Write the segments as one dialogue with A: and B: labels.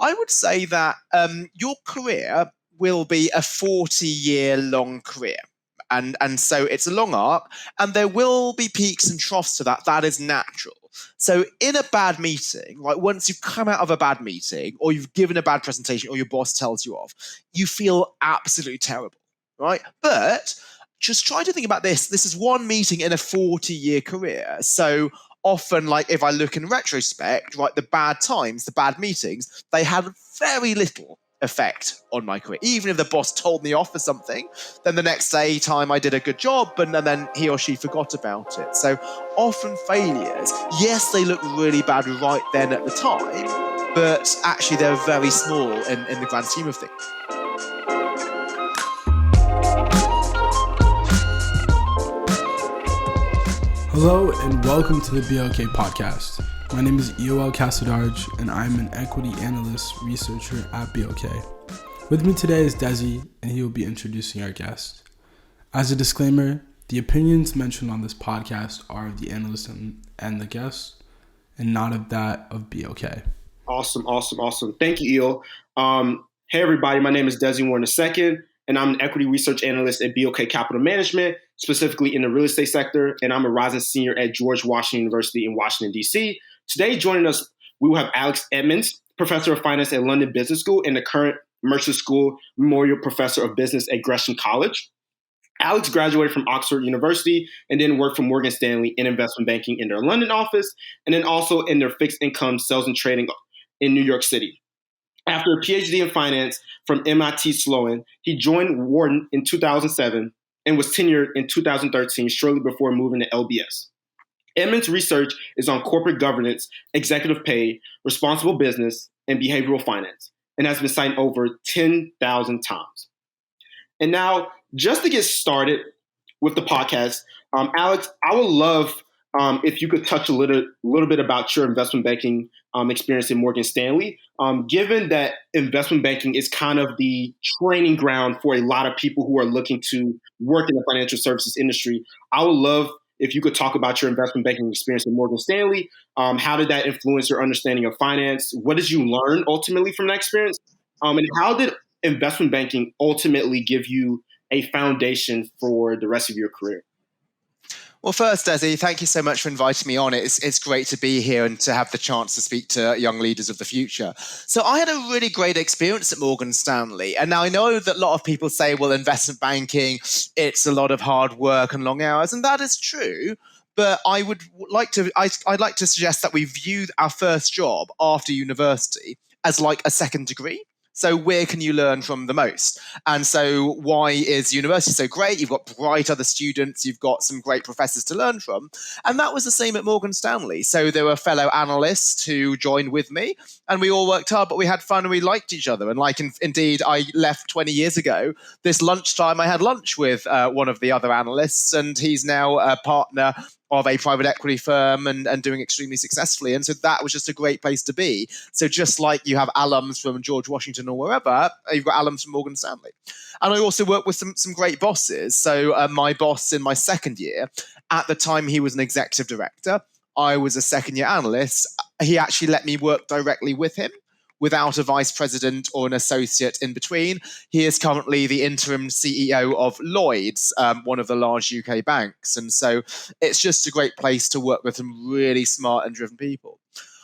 A: I would say that your career will be a 40-year long career. And so it's a long arc, and there will be peaks and troughs to that. That is natural. So in a bad meeting, like once you've come out of a bad meeting or you've given a bad presentation or your boss tells you off, you feel absolutely terrible, right? But just try to think about this. This is one meeting in a 40-year career. So often, like if I look in retrospect, right, the bad times, the bad meetings, they had very little effect on my career. Even if the boss told me off for something, then the next day time I did a good job and then he or she forgot about it. So often failures, yes, they look really bad right then at the time, but actually they're very small in the grand scheme of things.
B: Hello and welcome to the BOK podcast. My name is Eowell Casadarge and I'm an equity analyst researcher at BOK. With me today is Desi and he will be introducing our guest. As a disclaimer, the opinions mentioned on this podcast are of the analyst and the guest and not of that of BOK.
C: Awesome. Thank you, Eel. Hey everybody, my name is Desi Warren II and I'm an equity research analyst at BOK Capital Management, specifically in the real estate sector, and I'm a rising senior at George Washington University in Washington, D.C. Today, joining us, we will have Alex Edmans, professor of finance at London Business School and the current Mercers School Memorial Professor of Business at Gresham College. Alex graduated from Oxford University and then worked for Morgan Stanley in investment banking in their London office, and then also in their fixed income sales and trading in New York City. After a PhD in finance from MIT Sloan, he joined Wharton in 2007 and was tenured in 2013, shortly before moving to LBS. Edmans' research is on corporate governance, executive pay, responsible business, and behavioral finance, and has been cited over 10,000 times. And now, just to get started with the podcast, Alex, I would love if you could touch a little bit about your investment banking experience in Morgan Stanley. Given that investment banking is kind of the training ground for a lot of people who are looking to work in the financial services industry, I would love if you could talk about your investment banking experience in Morgan Stanley. How did that influence your understanding of finance? What did you learn ultimately from that experience? And how did investment banking ultimately give you a foundation for the rest of your career?
A: Well, first, Desi, thank you so much for inviting me on. It's great to be here and to have the chance to speak to young leaders of the future. So I had a really great experience at Morgan Stanley. And now I know that a lot of people say, well, investment banking, it's a lot of hard work and long hours. And that is true. But I'd like to suggest that we view our first job after university as like a second degree. So where can you learn from the most? And so why is university so great? You've got bright other students. You've got some great professors to learn from. And that was the same at Morgan Stanley. So there were fellow analysts who joined with me and we all worked hard, but we had fun and we liked each other. And indeed, I left 20 years ago. This lunchtime, I had lunch with one of the other analysts and he's now a partner of a private equity firm and doing extremely successfully. And so that was just a great place to be. So just like you have alums from George Washington or wherever, you've got alums from Morgan Stanley. And I also worked with some great bosses. So my boss in my second year, at the time he was an executive director, I was a second year analyst. He actually let me work directly with him without a vice president or an associate in between. He is currently the interim CEO of Lloyds, one of the large UK banks. And so it's just a great place to work with some really smart and driven people.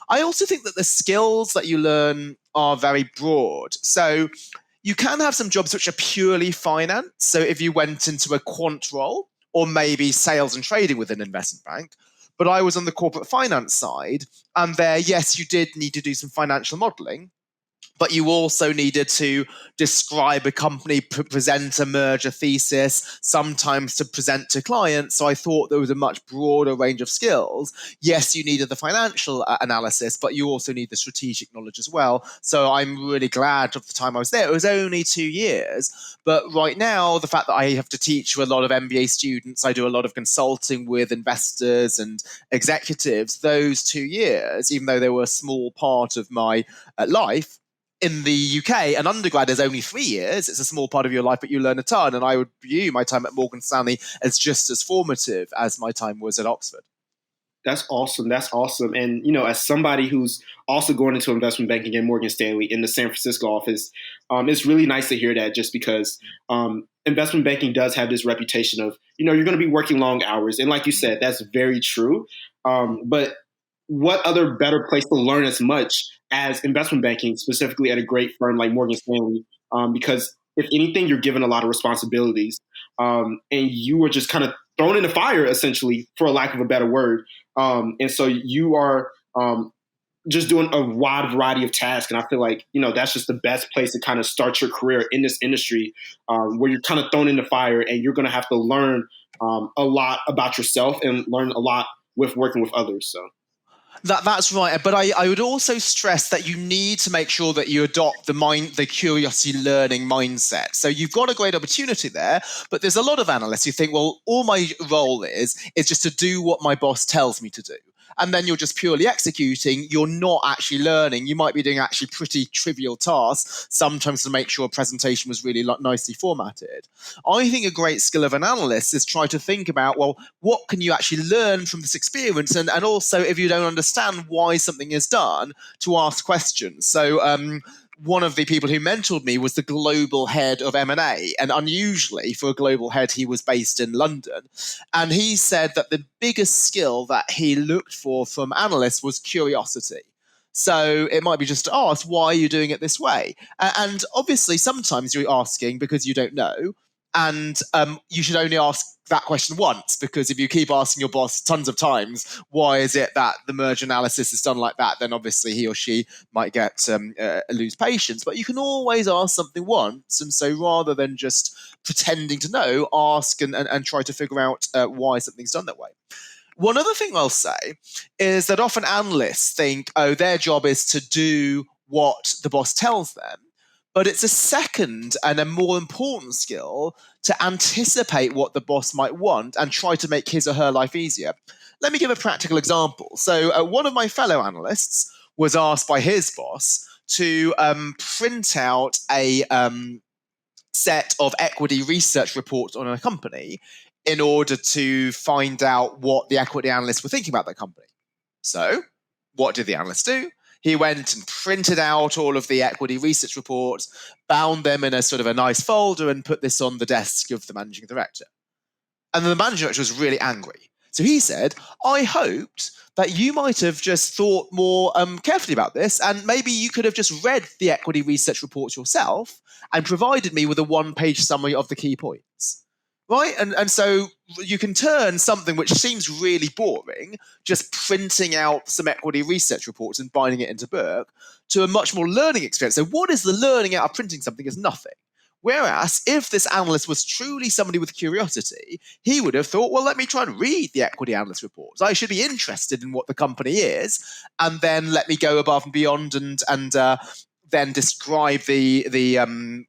A: I also think that the skills that you learn are very broad. So you can have some jobs which are purely finance. So if you went into a quant role or maybe sales and trading with an investment bank, but I was on the corporate finance side, and there, yes, you did need to do some financial modeling, but you also needed to describe a company, present a merger thesis, sometimes to present to clients. So I thought there was a much broader range of skills. Yes, you needed the financial analysis, but you also need the strategic knowledge as well. So I'm really glad of the time I was there. It was only 2 years, but right now, the fact that I have to teach a lot of MBA students, I do a lot of consulting with investors and executives, those 2 years, even though they were a small part of my life, in the UK, an undergrad is only 3 years. It's a small part of your life, but you learn a ton. And I would view my time at Morgan Stanley as just as formative as my time was at Oxford.
C: That's awesome. That's awesome. And, as somebody who's also going into investment banking at Morgan Stanley in the San Francisco office, it's really nice to hear that, just because investment banking does have this reputation of, you're going to be working long hours. And like you said, that's very true. But what other better place to learn as much as investment banking, specifically at a great firm like Morgan Stanley? Because if anything, you're given a lot of responsibilities, and you are just kind of thrown in the fire, essentially, for a lack of a better word. And so you are just doing a wide variety of tasks. And I feel like, that's just the best place to kind of start your career in this industry, where you're kind of thrown in the fire and you're going to have to learn a lot about yourself and learn a lot with working with others. So.
A: That's right, but I would also stress that you need to make sure that you adopt the curiosity learning mindset. So you've got a great opportunity there, but there's a lot of analysts who think, well, all my role is just to do what my boss tells me to do. And then you're just purely executing. You're not actually learning. You might be doing actually pretty trivial tasks, sometimes to make sure a presentation was really nicely formatted. I think a great skill of an analyst is try to think about, well, what can you actually learn from this experience? And also, if you don't understand why something is done, to ask questions. So one of the people who mentored me was the global head of M&A. And unusually, for a global head, he was based in London. And he said that the biggest skill that he looked for from analysts was curiosity. So it might be just to ask, why are you doing it this way? And obviously, sometimes you're asking because you don't know. And you should only ask that question once, because if you keep asking your boss tons of times, why is it that the merger analysis is done like that, then obviously he or she might get lose patience. But you can always ask something once. And so rather than just pretending to know, ask and try to figure out why something's done that way. One other thing I'll say is that often analysts think, oh, their job is to do what the boss tells them. But it's a second and a more important skill to anticipate what the boss might want and try to make his or her life easier. Let me give a practical example. So one of my fellow analysts was asked by his boss to print out a set of equity research reports on a company in order to find out what the equity analysts were thinking about that company. So what did the analyst do? He went and printed out all of the equity research reports, bound them in a sort of a nice folder, and put this on the desk of the managing director. And the managing director was really angry. So he said, I hoped that you might have just thought more carefully about this, and maybe you could have just read the equity research reports yourself and provided me with a one-page summary of the key points. Right? And so you can turn something which seems really boring, just printing out some equity research reports and binding it into book, to a much more learning experience. So what is the learning out of printing something is nothing. Whereas if this analyst was truly somebody with curiosity, he would have thought, well, let me try and read the equity analyst reports. I should be interested in what the company is, and then let me go above and beyond and then describe the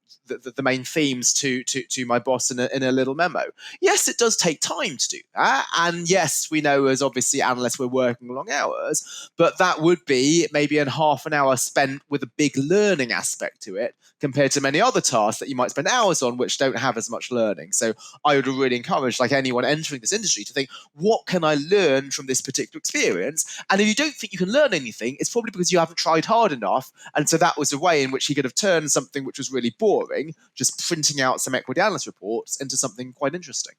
A: main themes to my boss in a little memo. Yes, it does take time to do that. And yes, we know as obviously analysts we're working long hours, but that would be maybe in half an hour spent with a big learning aspect to it compared to many other tasks that you might spend hours on which don't have as much learning. So I would really encourage like anyone entering this industry to think, what can I learn from this particular experience? And if you don't think you can learn anything, it's probably because you haven't tried hard enough. And so that was a way in which he could have turned something which was really boring, just printing out some equity analyst reports, into something quite interesting.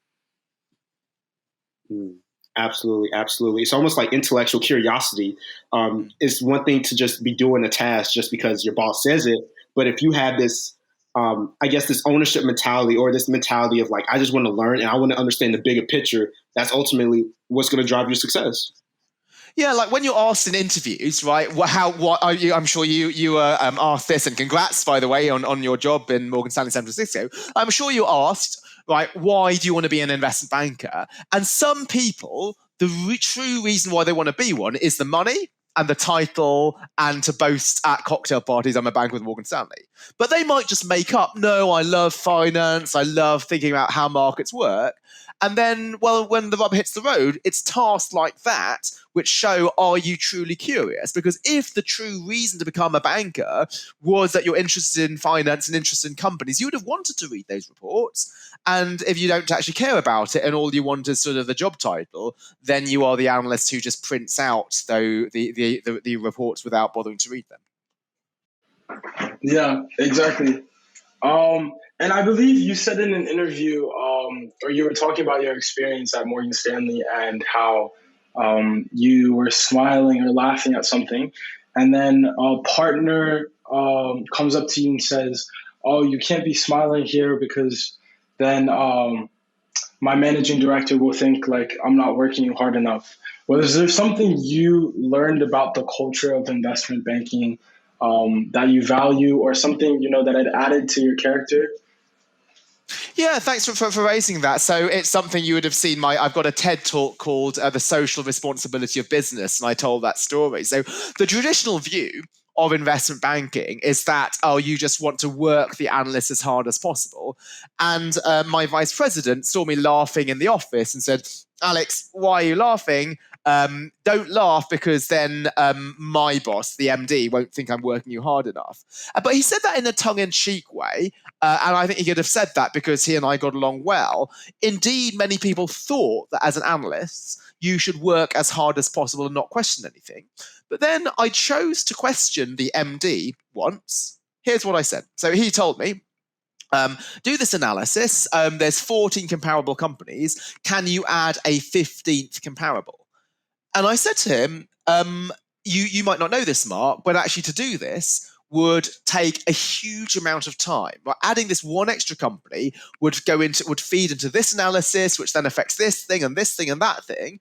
C: Absolutely, absolutely. It's almost like intellectual curiosity. It's one thing to just be doing a task just because your boss says it, but if you have this, I guess, this ownership mentality, or this mentality of like, I just want to learn and I want to understand the bigger picture, that's ultimately what's going to drive your success.
A: Yeah, like when you're asked in interviews, right? What are you? I'm sure you were asked this, and congrats, by the way, on your job in Morgan Stanley, San Francisco. I'm sure you asked, right? Why do you want to be an investment banker? And some people, the true reason why they want to be one is the money and the title, and to boast at cocktail parties, I'm a banker with Morgan Stanley. But they might just make up, no, I love finance, I love thinking about how markets work. And then, well, when the rubber hits the road, it's tasks like that which show, are you truly curious? Because if the true reason to become a banker was that you're interested in finance and interested in companies, you would have wanted to read those reports. And if you don't actually care about it and all you want is sort of the job title, then you are the analyst who just prints out the reports without bothering to read them.
B: Yeah, exactly. And I believe you said in an interview, or you were talking about your experience at Morgan Stanley and how you were smiling or laughing at something, and then a partner comes up to you and says, "Oh, you can't be smiling here because then my managing director will think like I'm not working hard enough." Was there something you learned about the culture of investment banking that you value, or something that had added to your character?
A: Yeah, thanks for raising that. So it's something you would have seen. I've got a TED talk called The Social Responsibility of Business, and I told that story. So the traditional view of investment banking is that, you just want to work the analyst as hard as possible. And my vice president saw me laughing in the office and said, "Alex, why are you laughing? Don't laugh, because then my boss, the MD, won't think I'm working you hard enough." But he said that in a tongue-in-cheek way, and I think he could have said that because he and I got along well. Indeed, many people thought that as an analyst, you should work as hard as possible and not question anything. But then I chose to question the MD once. Here's what I said. So he told me, do this analysis. There's 14 comparable companies. Can you add a 15th comparable? And I said to him, you might not know this, Mark, but actually to do this would take a huge amount of time. But adding this one extra company would feed into this analysis, which then affects this thing and that thing.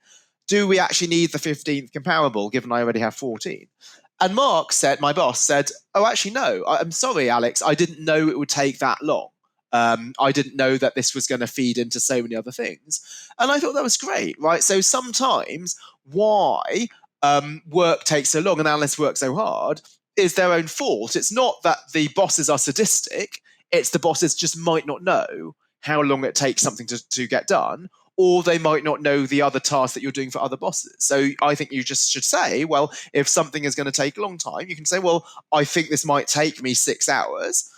A: Do we actually need the 15th comparable, given I already have 14? And Mark said, my boss said, "Oh, actually, no. I'm sorry, Alex. I didn't know it would take that long. I didn't know that this was going to feed into so many other things." And I thought that was great, right? So sometimes why work takes so long and analysts work so hard is their own fault. It's not that the bosses are sadistic. It's the bosses just might not know how long it takes something to get done, or they might not know the other tasks that you're doing for other bosses. So I think you just should say, well, if something is going to take a long time, you can say, well, I think this might take me 6 hours.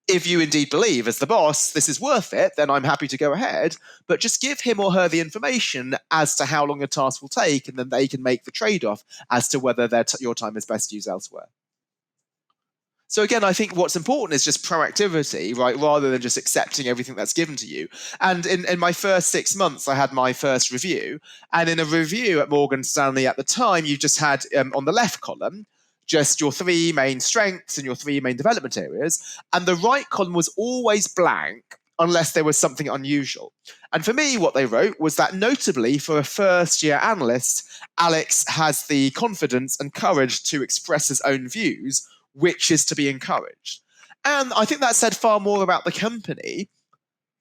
A: If you indeed believe, as the boss, this is worth it, then I'm happy to go ahead. But just give him or her the information as to how long a task will take, and then they can make the trade-off as to whether your time is best used elsewhere. So again, I think what's important is just proactivity, right, rather than just accepting everything that's given to you. And in my first 6 months, I had my first review. And in a review at Morgan Stanley at the time, you just had on the left column just your 3 main strengths and your 3 main development areas. And the right column was always blank unless there was something unusual. And for me, what they wrote was that notably for a first-year analyst, Alex has the confidence and courage to express his own views, which is to be encouraged. And I think that said far more about the company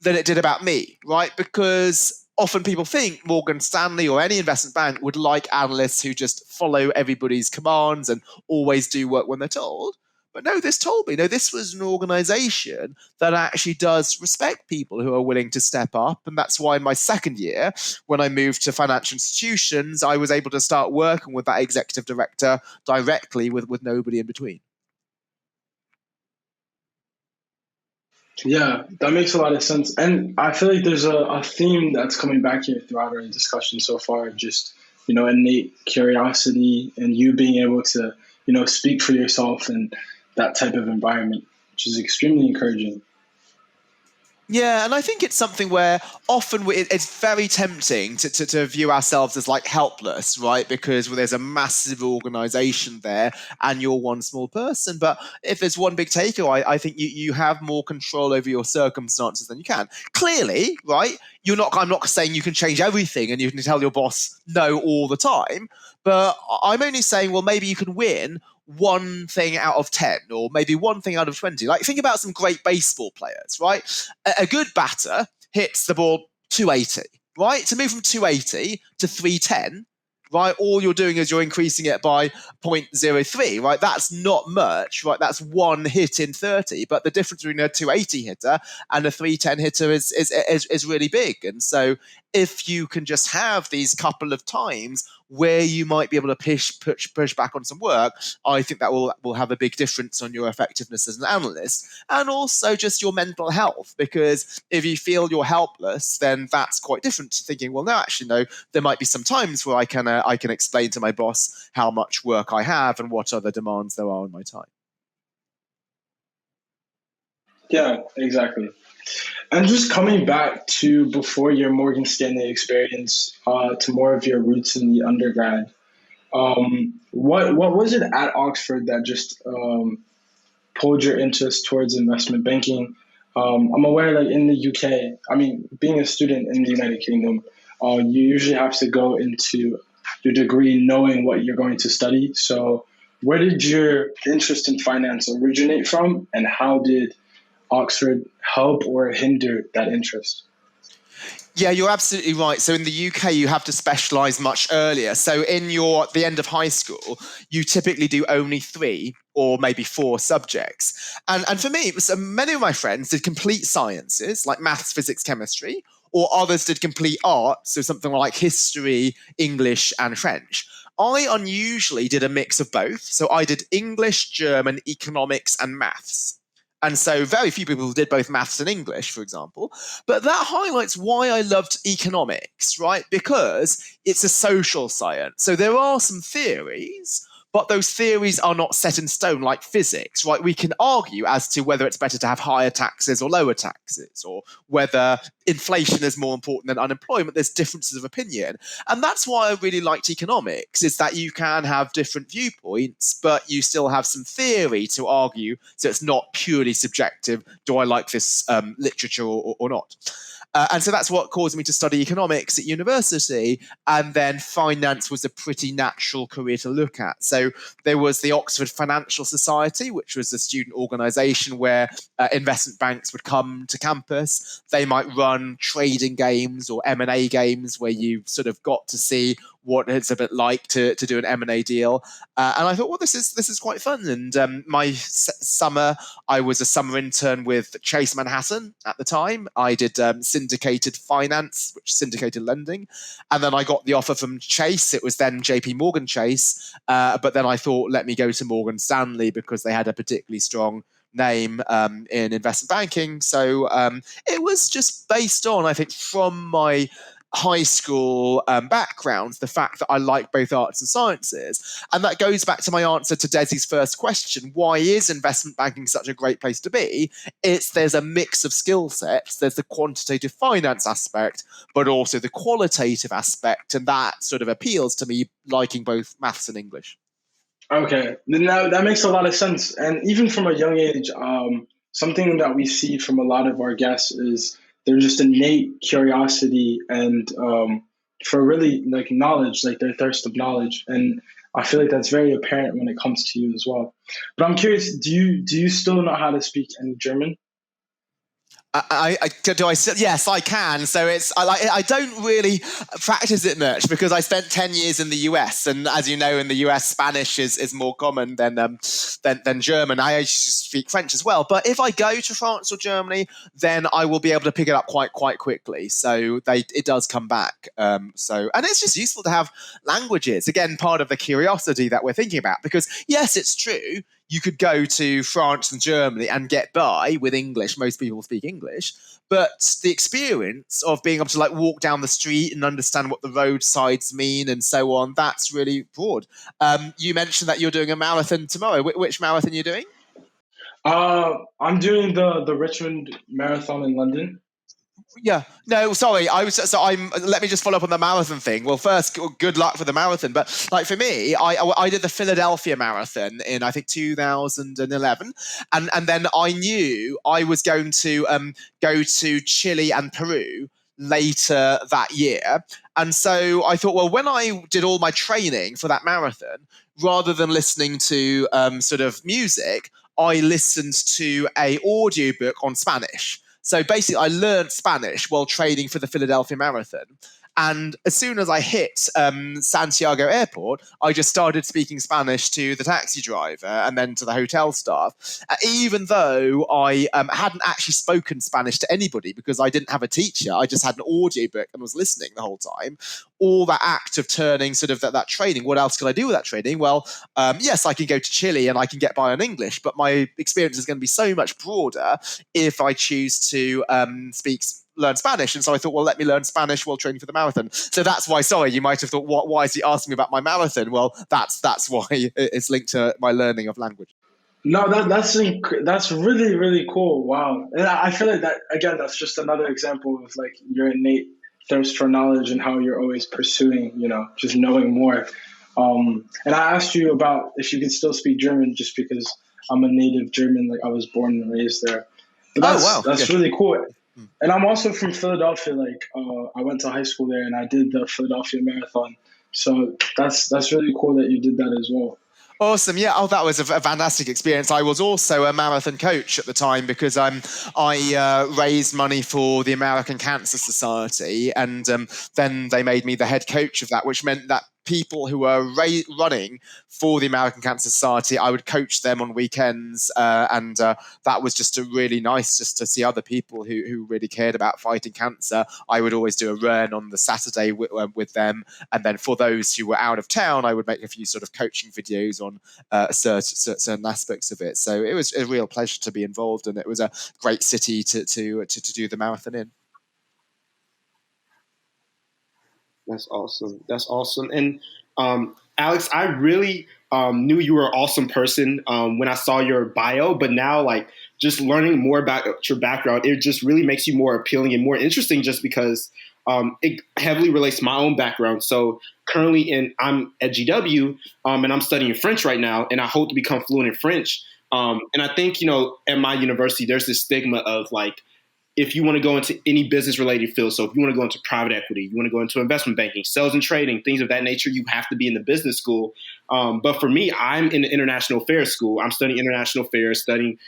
A: than it did about me, right? Because often people think Morgan Stanley or any investment bank would like analysts who just follow everybody's commands and always do work when they're told. But no, this told me, no, this was an organization that actually does respect people who are willing to step up. And that's why in my second year, when I moved to financial institutions, I was able to start working with that executive director directly with nobody in between.
B: Yeah, that makes a lot of sense. And I feel like there's a theme that's coming back here throughout our discussion so far, just, innate curiosity and you being able to, speak for yourself in that type of environment, which is extremely encouraging.
A: Yeah, and I think it's something where often it's very tempting to view ourselves as like helpless, right? Because there's a massive organization there and you're one small person. But if there's one big takeaway, I think you have more control over your circumstances than you can. Clearly, right? I'm not saying you can change everything and you can tell your boss no all the time. But I'm only saying, well, maybe you can win one thing out of 10 or maybe one thing out of 20. Like, think about some great baseball players, right? A good batter hits the ball 280, right? To move from 280 to 310, right? All you're doing is you're increasing it by 0.03, right? That's not much, right? That's one hit in 30, but the difference between a 280 hitter and a 310 hitter is really big. And so if you can just have these couple of times where you might be able to push back on some work, I think that will have a big difference on your effectiveness as an analyst, and also just your mental health. Because if you feel you're helpless, then that's quite different to thinking, well, no, actually, no, there might be some times where I can explain to my boss how much work I have and what other demands there are on my time.
B: Yeah, exactly. And just coming back to before your Morgan Stanley experience, to more of your roots in the undergrad, what was it at Oxford that just pulled your interest towards investment banking? I'm aware, like in the UK, I mean, being a student in the United Kingdom, you usually have to go into your degree knowing what you're going to study. So where did your interest in finance originate from, and how did Oxford help or hinder that interest?
A: Yeah, you're absolutely right. So in the UK, you have to specialise much earlier. So at the end of high school, you typically do only 3 or maybe 4 subjects. And for me, so many of my friends did complete sciences, like maths, physics, chemistry, or others did complete art, so something like history, English, and French. I unusually did a mix of both. So I did English, German, economics, and maths. And so very few people did both maths and English, for example. But that highlights why I loved economics, right? Because it's a social science. So there are some theories, but those theories are not set in stone like physics, right? We can argue as to whether it's better to have higher taxes or lower taxes, or whether inflation is more important than unemployment. There's differences of opinion. And that's why I really liked economics, is that you can have different viewpoints, but you still have some theory to argue. So it's not purely subjective. Do I like this literature or not? And so that's what caused me to study economics at university. And then finance was a pretty natural career to look at. So there was the Oxford Financial Society, which was a student organisation where investment banks would come to campus. They might run trading games or M&A games where you sort of got to see what it's a bit like to do an M&A deal. And I thought, well, this is quite fun. And my summer, I was a summer intern with Chase Manhattan at the time. I did syndicated finance, which is syndicated lending. And then I got the offer from Chase. It was then JP Morgan Chase. But then I thought, let me go to Morgan Stanley because they had a particularly strong name in investment banking. So it was just based on, I think, from my high school background, the fact that I like both arts and sciences. And that goes back to my answer to Desi's first question. Why is investment banking such a great place to be? There's a mix of skill sets. There's the quantitative finance aspect, but also the qualitative aspect. And that sort of appeals to me, liking both maths and English.
B: Okay, now that makes a lot of sense. And even from a young age, something that we see from a lot of our guests is their just innate curiosity and for really like knowledge, like their thirst of knowledge. And I feel like that's very apparent when it comes to you as well. But I'm curious, do you still know how to speak any German?
A: Yes, I can. So I don't really practice it much because I spent 10 years in the US, and as you know, in the US, Spanish is more common than German. I actually speak French as well. But if I go to France or Germany, then I will be able to pick it up quite quickly. So it does come back. And it's just useful to have languages. Again, part of the curiosity that we're thinking about, because yes, it's true. You could go to France and Germany and get by with English. Most people speak English. But the experience of being able to like walk down the street and understand what the roadsides mean and so on, that's really broad. You mentioned that you're doing a marathon tomorrow. Which marathon are you doing?
B: I'm doing the Richmond Marathon in London.
A: Yeah, no, sorry. Let me just follow up on the marathon thing. Well, first, good luck for the marathon. But like for me, I did the Philadelphia Marathon in I think 2011, and then I knew I was going to go to Chile and Peru later that year, and so I thought, well, when I did all my training for that marathon, rather than listening to sort of music, I listened to an audiobook on Spanish. So basically, I learned Spanish while training for the Philadelphia Marathon. And as soon as I hit Santiago Airport, I just started speaking Spanish to the taxi driver and then to the hotel staff, even though I hadn't actually spoken Spanish to anybody because I didn't have a teacher. I just had an audiobook and was listening the whole time. All that act of turning sort of that training, what else can I do with that training? Well, yes, I can go to Chile and I can get by on English, but my experience is going to be so much broader if I choose to learn Spanish. And so I thought, well, let me learn Spanish while training for the marathon. So that's why, sorry, you might have thought, why is he asking me about my marathon? Well, that's why it's linked to my learning of language.
B: No, that's really, really cool. Wow. And I feel like that, again, that's just another example of like your innate thirst for knowledge and how you're always pursuing, just knowing more. And I asked you about if you could still speak German just because I'm a native German, like I was born and raised there. But that's really cool. And I'm also from Philadelphia. Like I went to high school there and I did the Philadelphia Marathon. So that's really cool that you did that as well.
A: Awesome. Yeah. Oh, that was a fantastic experience. I was also a marathon coach at the time because I raised money for the American Cancer Society. And then they made me the head coach of that, which meant that people who were running for the American Cancer Society, I would coach them on weekends. And that was just really nice just to see other people who really cared about fighting cancer. I would always do a run on the Saturday with them. And then for those who were out of town, I would make a few sort of coaching videos on certain aspects of it. So it was a real pleasure to be involved. And it was a great city to do the marathon in.
C: That's awesome. And Alex, I really knew you were an awesome person when I saw your bio, but now like just learning more about your background, it just really makes you more appealing and more interesting just because it heavily relates to my own background. So currently I'm at GW and I'm studying French right now, and I hope to become fluent in French. And I think, at my university, there's this stigma of like, if you want to go into any business related field, so if you want to go into private equity, you want to go into investment banking, sales and trading, things of that nature, you have to be in the business school. But for me, I'm in the international affairs school. I'm studying international affairs, studying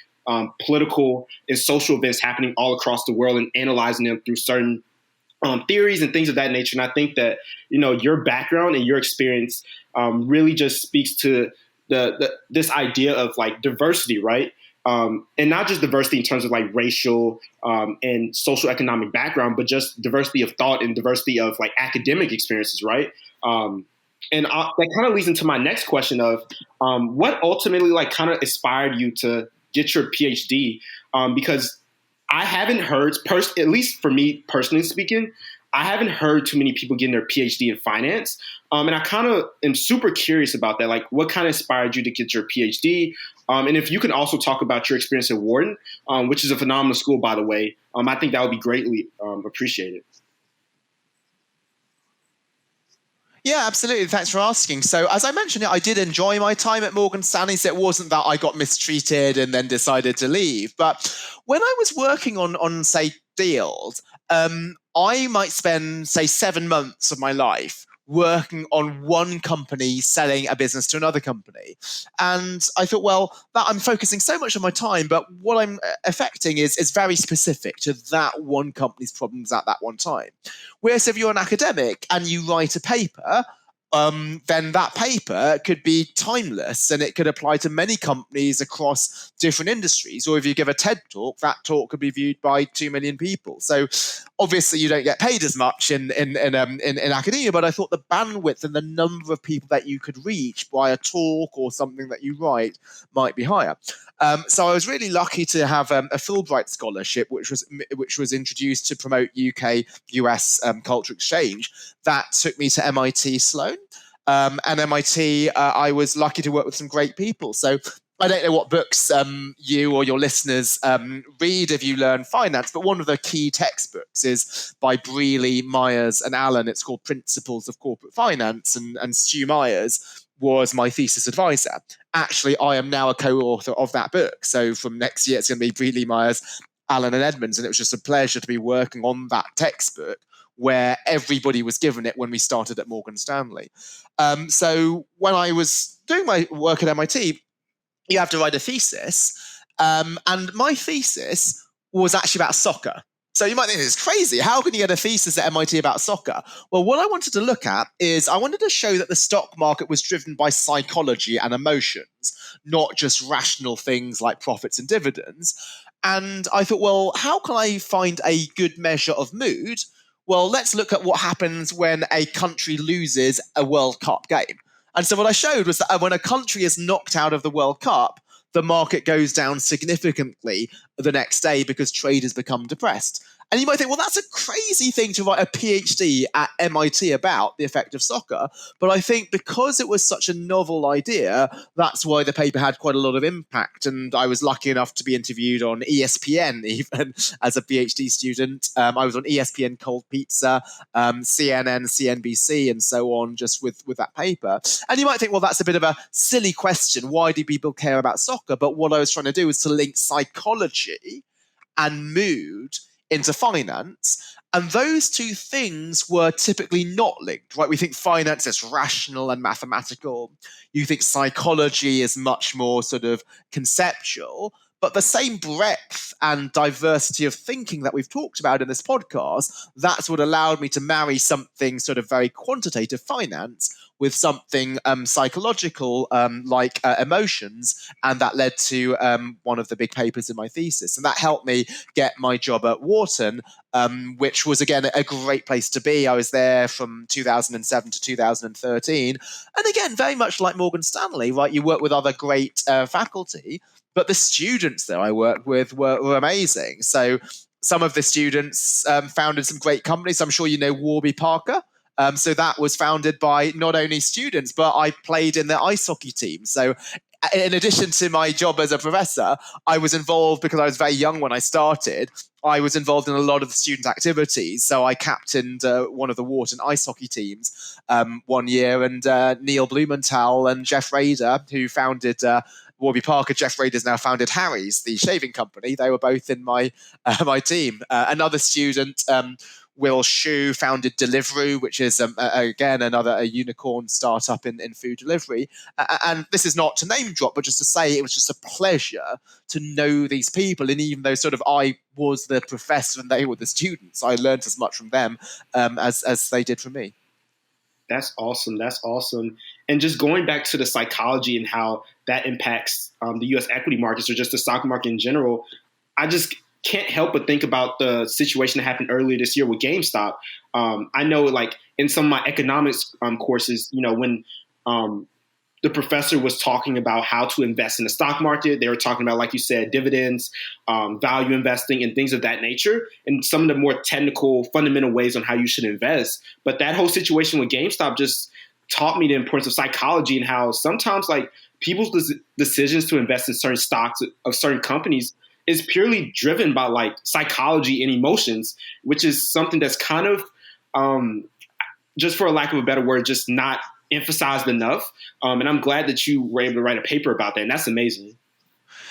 C: political and social events happening all across the world and analyzing them through certain theories and things of that nature. And I think that, your background and your experience really just speaks to this idea of like diversity, right? And not just diversity in terms of like racial and social economic background, but just diversity of thought and diversity of like academic experiences, right? And that kind of leads into my next question of what ultimately like kind of inspired you to get your PhD? Because I haven't heard, at least for me personally speaking, I haven't heard too many people getting their PhD in finance. And I kind of am super curious about that. Like, what kind of inspired you to get your PhD? And if you can also talk about your experience at Wharton, which is a phenomenal school, by the way, I think that would be greatly appreciated.
A: Yeah, absolutely. Thanks for asking. So as I mentioned, I did enjoy my time at Morgan Stanley. So it wasn't that I got mistreated and then decided to leave. But when I was working on say, deals, I might spend, say, 7 months of my life working on one company selling a business to another company. And I thought, well, that I'm focusing so much of my time, but what I'm affecting is very specific to that one company's problems at that one time. Whereas if you're an academic and you write a paper, then that paper could be timeless and it could apply to many companies across different industries. Or if you give a TED talk, that talk could be viewed by 2 million people. So obviously you don't get paid as much in academia, but I thought the bandwidth and the number of people that you could reach by a talk or something that you write might be higher. So I was really lucky to have a Fulbright scholarship, which was introduced to promote UK-US culture exchange. That took me to MIT Sloan. And MIT, I was lucky to work with some great people. So I don't know what books you or your listeners read if you learn finance, but one of the key textbooks is by Brealey, Myers, and Allen. It's called Principles of Corporate Finance, and Stu Myers was my thesis advisor. Actually, I am now a co-author of that book. So from next year, it's going to be Brealey, Myers, Allen, and Edmans. And it was just a pleasure to be working on that textbook where everybody was given it when we started at Morgan Stanley. So when I was doing my work at MIT, you have to write a thesis. And my thesis was actually about soccer. So you might think this is crazy. How can you get a thesis at MIT about soccer? Well, what I wanted to look at is I wanted to show that the stock market was driven by psychology and emotions, not just rational things like profits and dividends. And I thought, well, how can I find a good measure of mood? Well, let's look at what happens when a country loses a World Cup game. And so what I showed was that when a country is knocked out of the World Cup, the market goes down significantly the next day because traders become depressed. And you might think, well, that's a crazy thing to write a PhD at MIT about, the effect of soccer. But I think because it was such a novel idea, that's why the paper had quite a lot of impact. And I was lucky enough to be interviewed on ESPN even as a PhD student. I was on ESPN Cold Pizza, CNN, CNBC, and so on, just with that paper. And you might think, well, that's a bit of a silly question. Why do people care about soccer? But what I was trying to do was to link psychology and mood into finance. And those two things were typically not linked, right? We think finance is rational and mathematical. You think psychology is much more sort of conceptual. But the same breadth and diversity of thinking that we've talked about in this podcast, that's what allowed me to marry something sort of very quantitative, finance, with something psychological like emotions. And that led to one of the big papers in my thesis. And that helped me get my job at Wharton, which was, again, a great place to be. I was there from 2007 to 2013. And again, very much like Morgan Stanley, right? You work with other great faculty. But the students that I worked with were amazing. So some of the students founded some great companies. I'm sure you know Warby Parker. So that was founded by not only students, but I played in the ice hockey team. So in addition to my job as a professor, I was involved, because I was very young when I started, I was involved in a lot of the student activities. So I captained one of the Wharton ice hockey teams one year, and Neil Blumenthal and Jeff Rader, who founded Warby Parker, Jeff Rader's now founded Harry's, the shaving company. They were both in my my team. Another student, Will Shue, founded Deliveroo, which is, again, a unicorn startup in food delivery. And this is not to name drop, but just to say it was just a pleasure to know these people. And even though sort of I was the professor and they were the students, I learned as much from them as they did from me.
C: That's awesome. That's awesome. And just going back to the psychology and how that impacts the U.S. equity markets or just the stock market in general, I just can't help but think about the situation that happened earlier this year with GameStop. I know, like, in some of my economics courses, you know, when the professor was talking about how to invest in the stock market, they were talking about, like you said, dividends, value investing, and things of that nature, and some of the more technical, fundamental ways on how you should invest. But that whole situation with GameStop just taught me the importance of psychology and how sometimes, like, people's decisions to invest in certain stocks of certain companies is purely driven by, like, psychology and emotions, which is something that's kind of, just for a lack of a better word, just not emphasized enough. And I'm glad that you were able to write a paper about that. And that's amazing.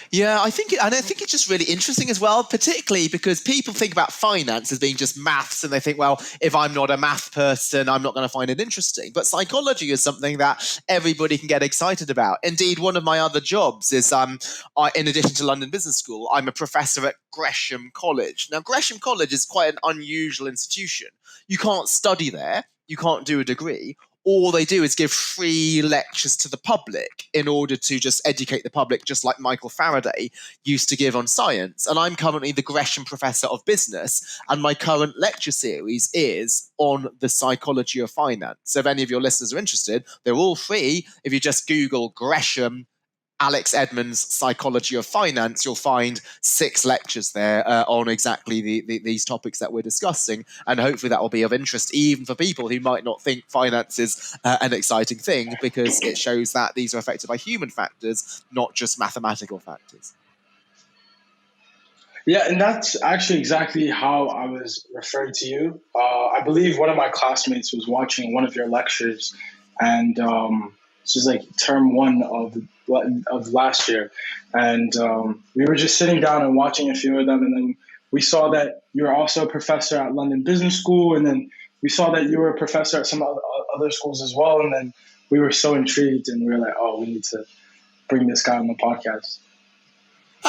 A: Yeah, I think it's just really interesting as well, particularly because people think about finance as being just maths, and they think, well, if I'm not a math person, I'm not going to find it interesting. But psychology is something that everybody can get excited about. Indeed, one of my other jobs is, in addition to London Business School, I'm a professor at Gresham College. Now, Gresham College is quite an unusual institution. You can't study there. You can't do a degree. All they do is give free lectures to the public in order to just educate the public, just like Michael Faraday used to give on science. And I'm currently the Gresham Professor of Business, and my current lecture series is on the psychology of finance. So if any of your listeners are interested, they're all free. If you just Google Gresham Alex Edmans Psychology of Finance, you'll find 6 lectures there on exactly these topics that we're discussing. And hopefully that will be of interest even for people who might not think finance is an exciting thing, because it shows that these are affected by human factors, not just mathematical factors.
B: Yeah, and that's actually exactly how I was referring to you. I believe one of my classmates was watching one of your lectures, and this was like term 1 of last year, and we were just sitting down and watching a few of them, and then we saw that you're also a professor at London Business School, and then we saw that you were a professor at some other schools as well, and then we were so intrigued, and we were like, oh, we need to bring this guy on the podcast.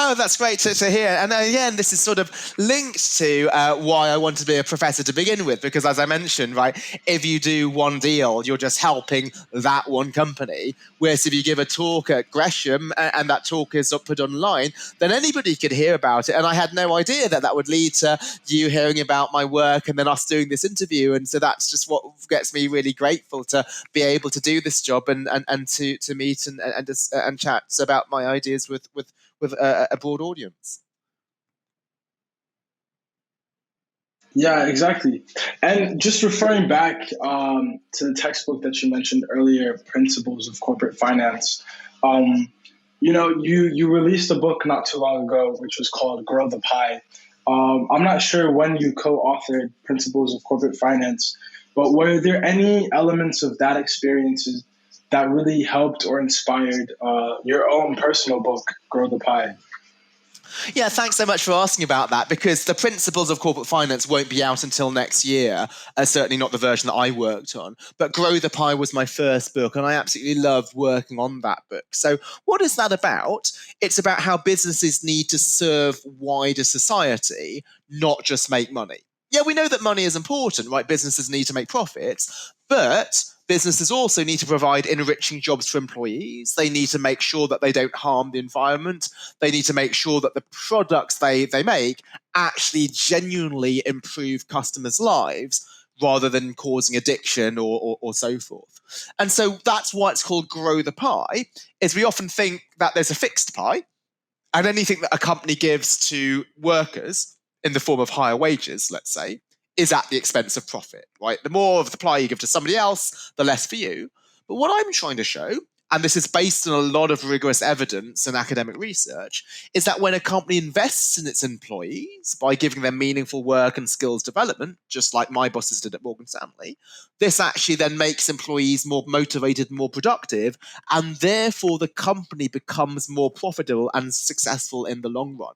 A: Oh, that's great to hear. And again, this is sort of linked to why I wanted to be a professor to begin with, because as I mentioned, right, if you do one deal, you're just helping that one company. Whereas if you give a talk at Gresham and that talk is put online, then anybody could hear about it. And I had no idea that that would lead to you hearing about my work and then us doing this interview. And so that's just what gets me really grateful to be able to do this job and to meet and chat about my ideas with a broad audience.
B: Yeah, exactly. And just referring back to the textbook that you mentioned earlier, Principles of Corporate Finance, you released a book not too long ago, which was called Grow the Pie. I'm not sure when you co-authored Principles of Corporate Finance, but were there any elements of that experiences that really helped or inspired your own personal book, Grow the Pie?
A: Yeah, thanks so much for asking about that, because the Principles of Corporate Finance won't be out until next year, certainly not the version that I worked on. But Grow the Pie was my first book, and I absolutely loved working on that book. So what is that about? It's about how businesses need to serve wider society, not just make money. Yeah, we know that money is important, right? Businesses need to make profits, but businesses also need to provide enriching jobs for employees. They need to make sure that they don't harm the environment. They need to make sure that the products they make actually genuinely improve customers' lives rather than causing addiction or so forth. And so that's why it's called Grow the Pie, is we often think that there's a fixed pie, and anything that a company gives to workers in the form of higher wages, let's say, is at the expense of profit, right? The more of the pie you give to somebody else, the less for you. But what I'm trying to show, and this is based on a lot of rigorous evidence and academic research, is that when a company invests in its employees by giving them meaningful work and skills development, just like my bosses did at Morgan Stanley, this actually then makes employees more motivated, more productive, and therefore the company becomes more profitable and successful in the long run.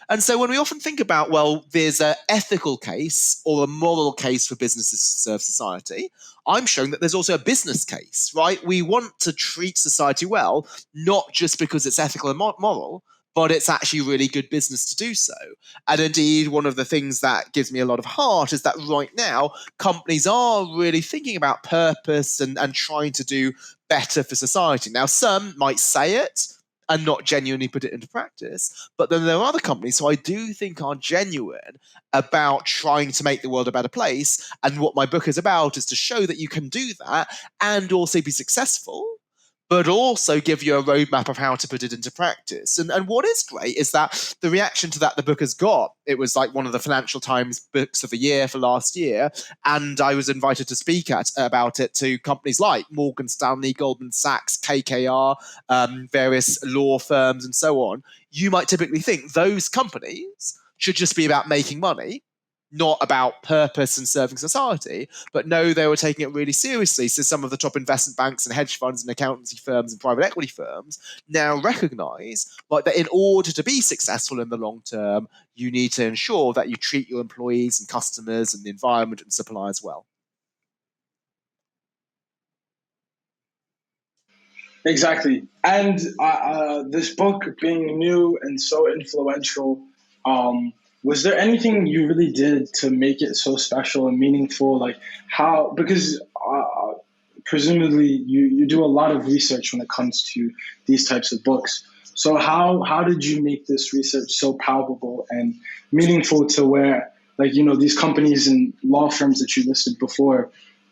A: And so when we often think about, well, there's an ethical case or a moral case for businesses to serve society, I'm showing that there's also a business case, right? We want to treat society well, not just because it's ethical and moral, but it's actually really good business to do so. And indeed, one of the things that gives me a lot of heart is that right now, companies are really thinking about purpose and trying to do better for society. Now, some might say it and not genuinely put it into practice. But then there are other companies who I do think are genuine about trying to make the world a better place. And what my book is about is to show that you can do that and also be successful, but also give you a roadmap of how to put it into practice. And what is great is that the reaction to that the book has got, it was like one of the Financial Times books of the year for last year. And I was invited to speak about it to companies like Morgan Stanley, Goldman Sachs, KKR, various law firms, and so on. You might typically think those companies should just be about making money, not about purpose and serving society, but no, they were taking it really seriously. So some of the top investment banks and hedge funds and accountancy firms and private equity firms now recognize like that in order to be successful in the long term, you need to ensure that you treat your employees and customers and the environment and suppliers well.
B: Exactly. And this book being new and so influential, was there anything you really did to make it so special and meaningful? Like how, because presumably you do a lot of research when it comes to these types of books. So how did you make this research so palpable and meaningful to where, like, these companies and law firms that you listed before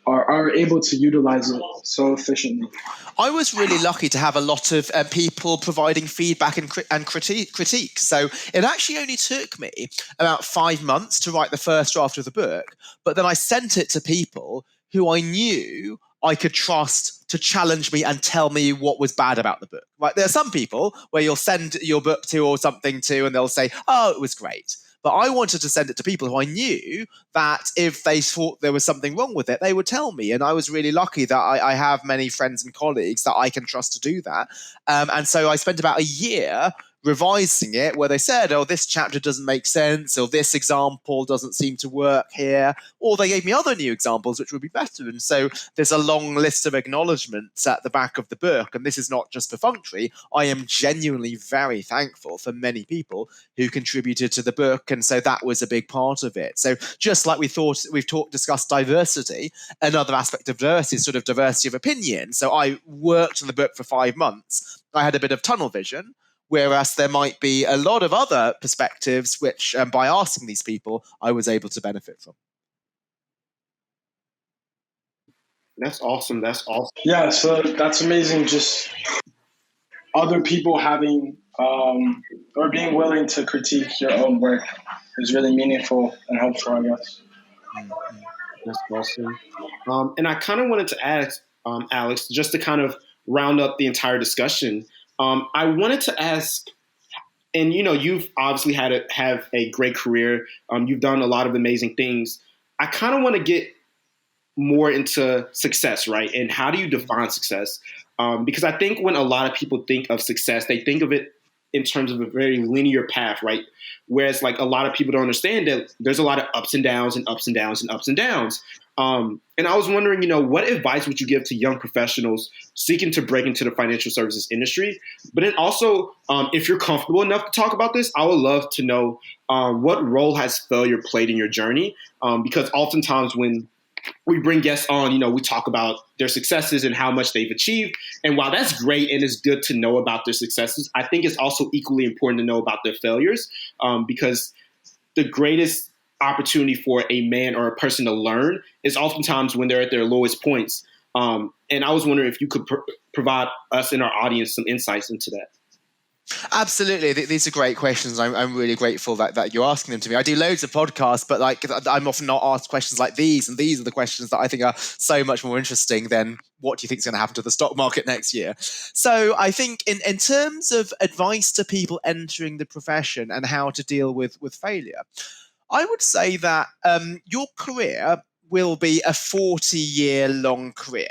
B: are able to utilize it so efficiently?
A: I was really lucky to have a lot of people providing feedback and critique. So it actually only took me about 5 months to write the first draft of the book, but then I sent it to people who I knew I could trust to challenge me and tell me what was bad about the book. Right? There are some people where you'll send your book to or something to, and they'll say, "Oh, it was great." But I wanted to send it to people who I knew that if they thought there was something wrong with it, they would tell me. And I was really lucky that I have many friends and colleagues that I can trust to do that. And so I spent about a year revising it where they said, oh, this chapter doesn't make sense, or this example doesn't seem to work here, or they gave me other new examples which would be better. And so there's a long list of acknowledgements at the back of the book, and this is not just perfunctory. I am genuinely very thankful for many people who contributed to the book, and so that was a big part of it. So just like discussed diversity, another aspect of diversity is sort of diversity of opinion. So I worked on the book for 5 months. I had a bit of tunnel vision, whereas there might be a lot of other perspectives which, by asking these people, I was able to benefit from.
C: That's awesome.
B: Yeah, so that's amazing. Just other people having or being willing to critique your own work is really meaningful and helpful, I guess.
C: That's awesome. And I kind of wanted to ask, Alex, just to kind of round up the entire discussion, I wanted to ask, and you've obviously have a great career. You've done a lot of amazing things. I kind of want to get more into success, right? And how do you define success? Because I think when a lot of people think of success, they think of it in terms of a very linear path, right? Whereas like a lot of people don't understand that there's a lot of ups and downs and ups and downs and ups and downs. And I was wondering, what advice would you give to young professionals seeking to break into the financial services industry? But then also, if you're comfortable enough to talk about this, I would love to know what role has failure played in your journey? Because oftentimes when we bring guests on, we talk about their successes and how much they've achieved. And while that's great and it's good to know about their successes, I think it's also equally important to know about their failures, because the greatest opportunity for a man or a person to learn is oftentimes when they're at their lowest points. And I was wondering if you could provide us and our audience some insights into that.
A: Absolutely. These are great questions. I'm really grateful that you're asking them to me. I do loads of podcasts, but I'm often not asked questions like these. And these are the questions that I think are so much more interesting than what do you think is going to happen to the stock market next year. So I think in terms of advice to people entering the profession and how to deal with failure, I would say that your career will be a 40-year-long career.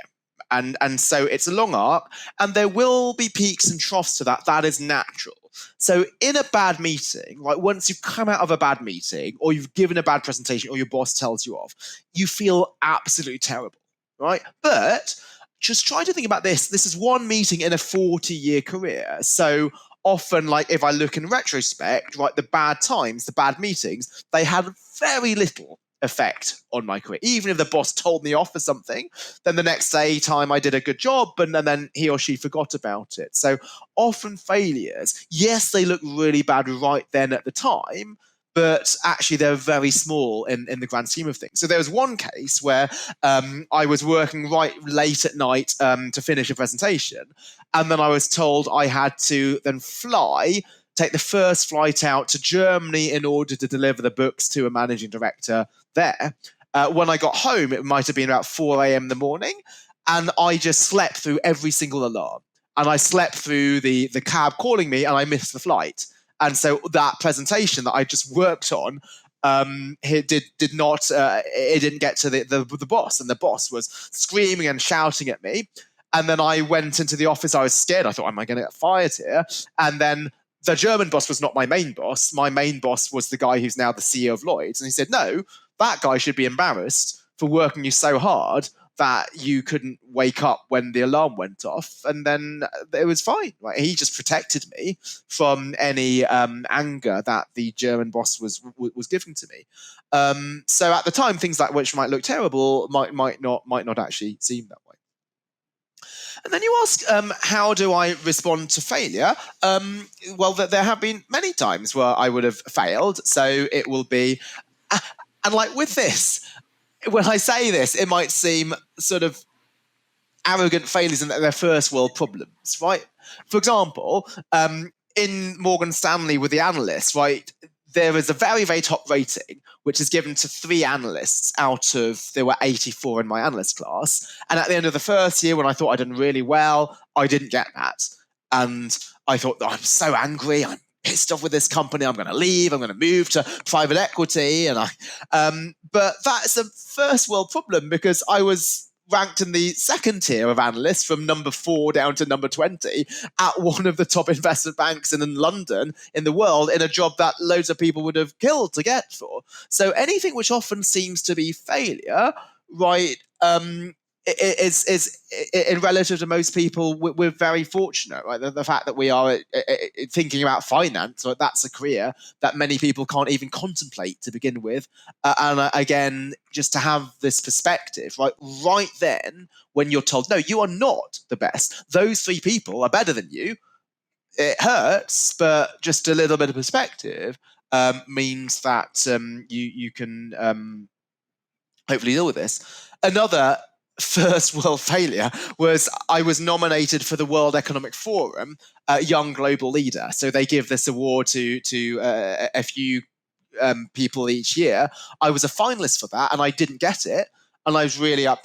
A: And so it's a long arc, and there will be peaks and troughs to that. That is natural. So in a bad meeting, like once you've come out of a bad meeting or you've given a bad presentation or your boss tells you off, you feel absolutely terrible, right? But just try to think about this. This is one meeting in a 40-year career. So often, like if I look in retrospect, right, the bad times, the bad meetings, they had very little effect on my career. Even if the boss told me off for something, then the next time I did a good job, and then he or she forgot about it. So often failures, yes, they look really bad right then at the time, but actually they're very small in the grand scheme of things. So there was one case where I was working right late at night to finish a presentation, and then I was told I had to then take the first flight out to Germany in order to deliver the books to a managing director there. When I got home, it might have been about 4 a.m. in the morning, and I just slept through every single alarm. And I slept through the cab calling me, and I missed the flight. And so that presentation that I just worked on, it didn't get to the boss, and the boss was screaming and shouting at me. And then I went into the office. I was scared. I thought, am I going to get fired here? And then the German boss was not my main boss. My main boss was the guy who's now the CEO of Lloyd's. And he said, no, that guy should be embarrassed for working you so hard that you couldn't wake up when the alarm went off. And then it was fine. Right? He just protected me from any anger that the German boss was giving to me. So at the time, things like which might look terrible might not actually seem that way. And then you ask, how do I respond to failure? Well, there have been many times where I would have failed. So it will be, and like with this, when I say this, it might seem sort of arrogant failures and they're first world problems, right? For example, in Morgan Stanley with the analysts, right, there is a very, very top rating, which is given to 3 analysts out of, there were 84 in my analyst class. And at the end of the first year, when I thought I'd done really well, I didn't get that. And I thought, I'm so angry. I'm pissed off with this company. I'm going to leave. I'm going to move to private equity. But that's a first world problem because I was ranked in the second tier of analysts from number 4 down to number 20 at one of the top investment banks in London in the world in a job that loads of people would have killed to get for. So anything which often seems to be failure, right, is in relative to most people, we're very fortunate, right? The fact that we are thinking about finance, right, that's a career that many people can't even contemplate to begin with. And again, just to have this perspective, right then, when you're told, no, you are not the best, those 3 people are better than you, it hurts, but just a little bit of perspective means that you can hopefully deal with this. Another first world failure was I was nominated for the World Economic Forum Young Global Leader. So they give this award to a few people each year. I was a finalist for that, and I didn't get it, and I was really I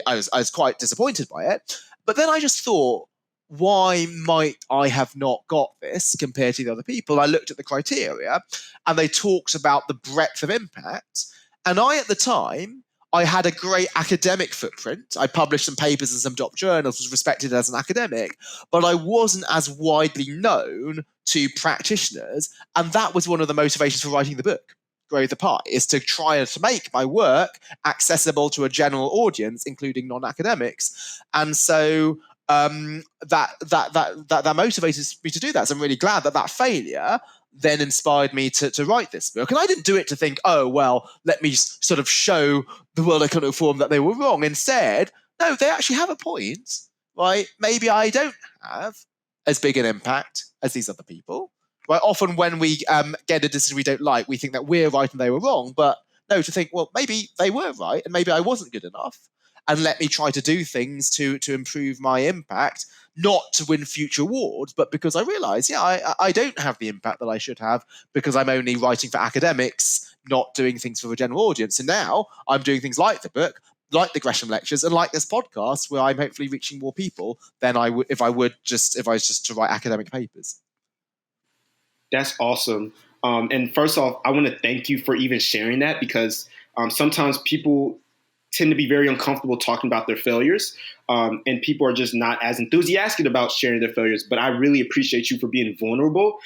A: was quite disappointed by it. But then I just thought, why might I have not got this compared to the other people? I looked at the criteria, and they talked about the breadth of impact. And at the time, I had a great academic footprint. I published some papers in some top journals, was respected as an academic, but I wasn't as widely known to practitioners. And that was one of the motivations for writing the book, Grow the Pie, is to try to make my work accessible to a general audience, including non-academics. And so that motivated me to do that. So I'm really glad that failure then inspired me to write this book. And I didn't do it to think, oh, well, let me sort of show the World Economic Forum that they were wrong. Instead, no, they actually have a point, right? Maybe I don't have as big an impact as these other people, right? Often when we get a decision we don't like, we think that we're right and they were wrong. But no, to think, well, maybe they were right and maybe I wasn't good enough. And let me try to do things to improve my impact, not to win future awards, but because I realise, I don't have the impact that I should have because I'm only writing for academics, not doing things for the general audience. And now I'm doing things like the book, like the Gresham lectures, and like this podcast, where I'm hopefully reaching more people than I would if I was just to write academic papers.
C: That's awesome. And first off, I want to thank you for even sharing that, because sometimes people tend to be very uncomfortable talking about their failures, and people are just not as enthusiastic about sharing their failures. But I really appreciate you for being vulnerable,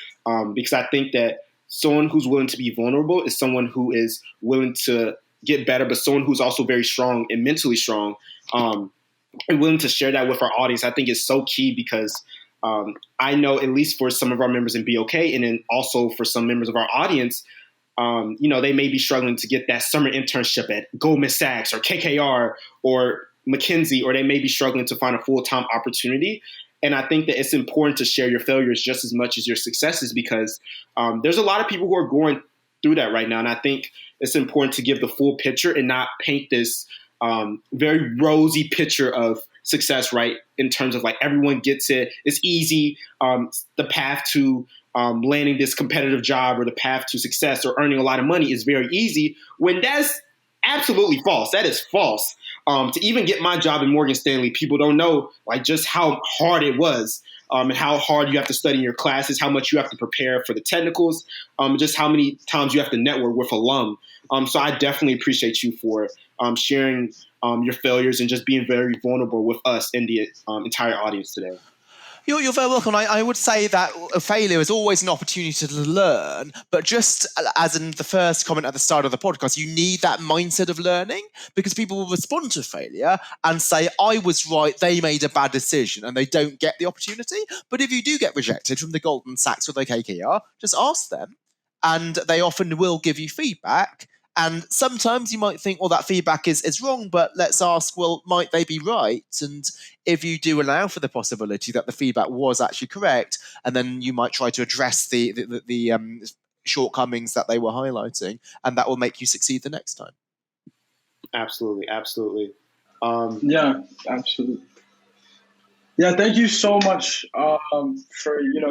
C: because I think that someone who's willing to be vulnerable is someone who is willing to get better, but someone who's also very strong and mentally strong, and willing to share that with our audience. I think is so key, because I know, at least for some of our members in BOK, and then also for some members of our audience, they may be struggling to get that summer internship at Goldman Sachs or KKR or McKinsey, or they may be struggling to find a full-time opportunity. And I think that it's important to share your failures just as much as your successes, because there's a lot of people who are going through that right now. And I think it's important to give the full picture and not paint this very rosy picture of success, right? In terms of like everyone gets it, it's easy. The path to landing this competitive job or the path to success or earning a lot of money is very easy, when that's absolutely false. That is false. To even get my job in Morgan Stanley, people don't know like just how hard it was, and how hard you have to study in your classes, how much you have to prepare for the technicals, just how many times you have to network with alum. So I definitely appreciate you for sharing your failures and just being very vulnerable with us and the entire audience today.
A: You're very welcome. I would say that a failure is always an opportunity to learn, but just as in the first comment at the start of the podcast, you need that mindset of learning, because people will respond to failure and say, I was right, they made a bad decision, and they don't get the opportunity. But if you do get rejected from the Goldman Sachs or the KKR, just ask them, and they often will give you feedback. And sometimes you might think, well, that feedback is wrong, but let's ask, well, might they be right? And if you do allow for the possibility that the feedback was actually correct, and then you might try to address the shortcomings that they were highlighting, and that will make you succeed the next time.
C: Absolutely.
B: Yeah, absolutely. Yeah, thank you so much for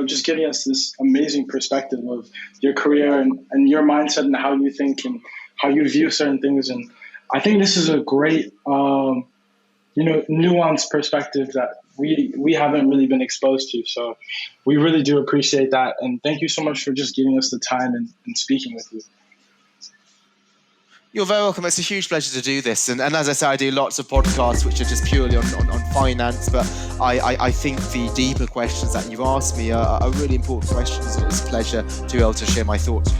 B: just giving us this amazing perspective of your career and your mindset and how you think and how you view certain things. And I think this is a great, nuanced perspective that we haven't really been exposed to. So we really do appreciate that. And thank you so much for just giving us the time and speaking with you.
A: You're very welcome. It's a huge pleasure to do this. And as I say, I do lots of podcasts which are just purely on finance, but I think the deeper questions that you've asked me are really important questions. And it's a pleasure to be able to share my thoughts.